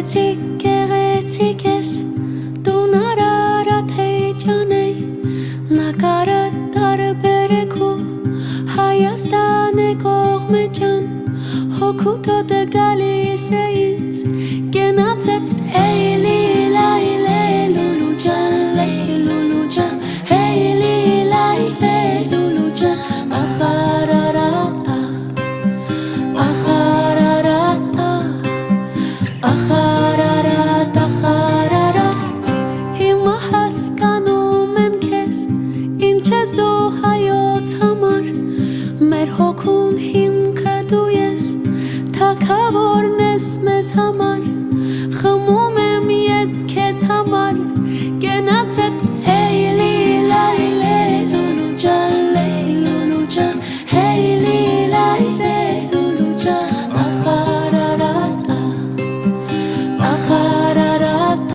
Գեղեցիկ ես Տուն Արարատ Հայջանեի Նկարը տարբերեք ու Հայաստան է կողմե ջան Հոգուտը գալիս է ինձ Գնացեք Հեյ լիլայ լուլու ջան Լուլու ջան Հեյ լիլայ լուլու ջան Ախ Արարատ Ախ Արարատ Ախ Արարատ Ախ Արարատ Հիմա հասկանում եմ քեզ Ինչ ես դու հայոց համար Մեր հոգուն հիմքը դու ես Թագավորն ես մեզ համար Խմու